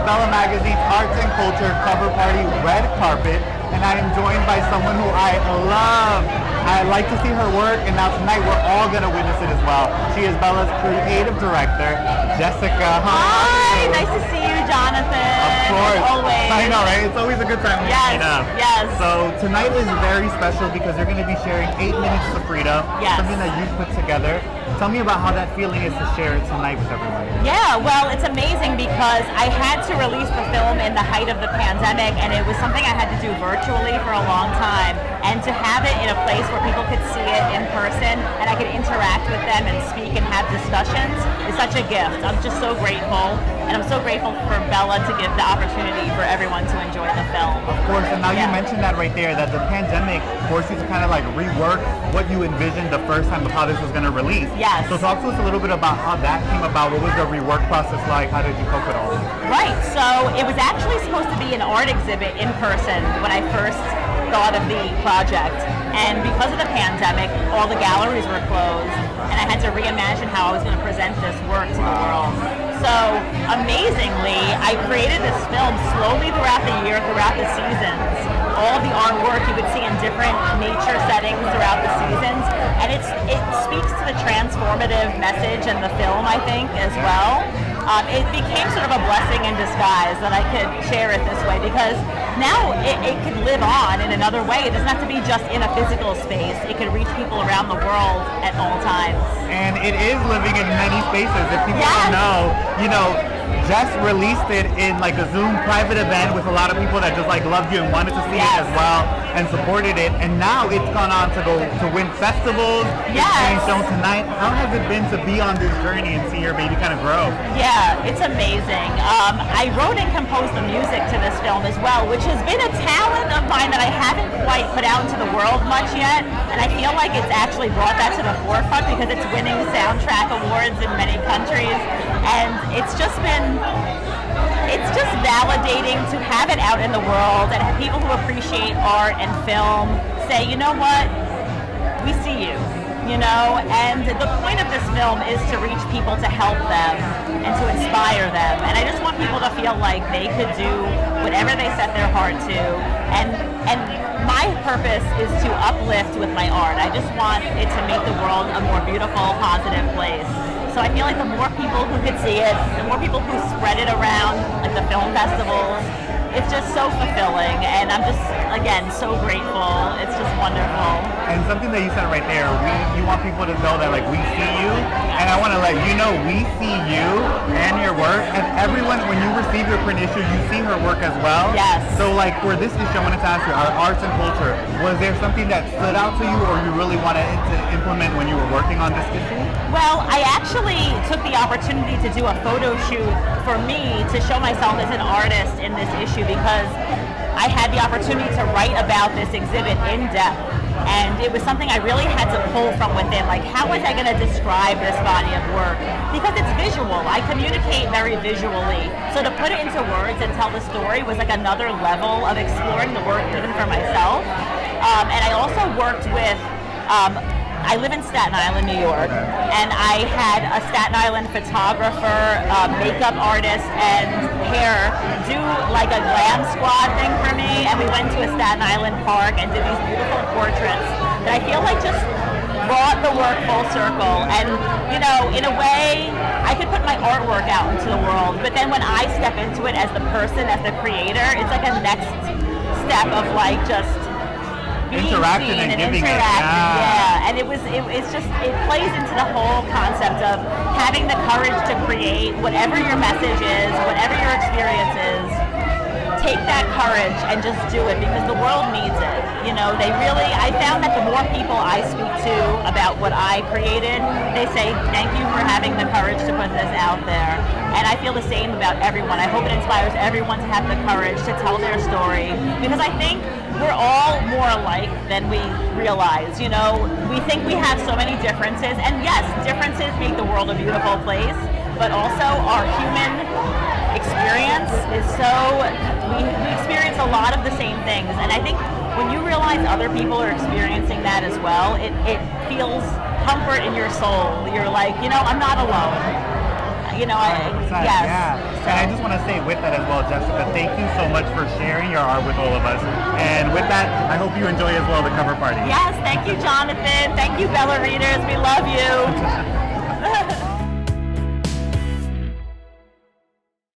Bella Magazine's Arts and Culture Cover Party Red Carpet, and I am joined by someone who I love. I like to see her work, and now tonight we're all going to witness it as well. She is Bella's creative director, Jessica. Hi, nice to see you, Jonathan. Of course. As always. I know, right? It's always a good time when we meet up. Yes. So tonight is very special because you're going to be sharing 8 minutes to freedom, something that you put together. Tell me about how that feeling is to share it tonight with everyone. Yeah, well, it's amazing because I had to release the film in the height of the pandemic, and it was something I had to do virtually for a long time. And to have it in a place where people could see it in person and I could interact with them and speak and have discussions is such a gift. I'm just so grateful, and I'm so grateful for Bella to give the opportunity for everyone to enjoy the film. Of course, and now you mentioned that right there, that the pandemic forced you to kind of like rework what you envisioned the first time of how this was going to release. Yes. So talk to us a little bit about how that came about. What was the rework process like? How did you cope with all of it? Right, so it was actually supposed to be an art exhibit in person when I first thought of the project, and because of the pandemic all the galleries were closed and I had to reimagine how I was going to present this work to the world. So amazingly, I created this film slowly throughout the year, throughout the seasons. All the artwork you would see in different nature settings throughout the seasons, and it speaks to the transformative message in the film, I think, as well. It became sort of a blessing in disguise that I could share it this way, because now it could live on in another way. It doesn't have to be just in a physical space. It can reach people around the world at all times. And it is living in many spaces. If people don't know, Jess released it in like a Zoom private event with a lot of people that just like loved you and wanted to see it as well and supported it. And now it's gone on to go to win festivals. It's being shown tonight. How has it been to be on this journey and see your baby kind of grow? Yeah, it's amazing. I wrote and composed the music to this film as well, which has been a talent of mine that I haven't quite put out into the world much yet. And I feel like it's actually brought that to the forefront because it's winning soundtrack awards in many countries. And it's just validating to have it out in the world and have people who appreciate art and film say, you know what, we see you, and the point of this film is to reach people, to help them and to inspire them. And I just want people to feel like they could do whatever they set their heart to, and my purpose is to uplift with my art. I just want it to make the world a more beautiful, positive place. So I feel like the more people who could see it, the more people who spread it around, like the film festivals, it's just so fulfilling, and I'm just, again, so grateful. It's just wonderful. And something that you said right there, you want people to know that like we see you, and I want to let you know we see you and your work, and everyone, when you receive your print issue, you see her work as well. Yes. So like for this issue, I wanted to ask you, our arts and culture, was there something that stood out to you or you really wanted to implement when you were working on this issue? Well, I actually took the opportunity to do a photo shoot for me to show myself as an artist in this issue, because I had the opportunity to write about this exhibit in depth, and it was something I really had to pull from within, like how was I going to describe this body of work, because it's visual. I communicate very visually, so to put it into words and tell the story was like another level of exploring the work even for myself. And I also worked with I live in Staten Island, New York, and I had a Staten Island photographer, makeup artist, and hair do like a glam squad thing for me, and we went to a Staten Island park and did these beautiful portraits that I feel like just brought the work full circle. And, in a way, I could put my artwork out into the world, but then when I step into it as the person, as the creator, it's like a next step of like just interaction and giving it. And it plays into the whole concept of having the courage to create whatever your message is, whatever your experience is. Take that courage and just do it, because the world needs it. I found that the more people I speak to about what I created, they say, thank you for having the courage to put this out there. And I feel the same about everyone. I hope it inspires everyone to have the courage to tell their story, because I think we're all more alike than we realize. We think we have so many differences, and yes, differences make the world a beautiful place, but also our human experience is we experience a lot of the same things, and I think when you realize other people are experiencing that as well, it feels comfort in your soul. You're like, I'm not alone. You know, 100%, yes. yeah. So. And I just want to say with that as well, Jessica, thank you so much for sharing your art with all of us. And with that, I hope you enjoy as well the cover party. Yes, thank you, Jonathan. Thank you, Bella readers. We love you.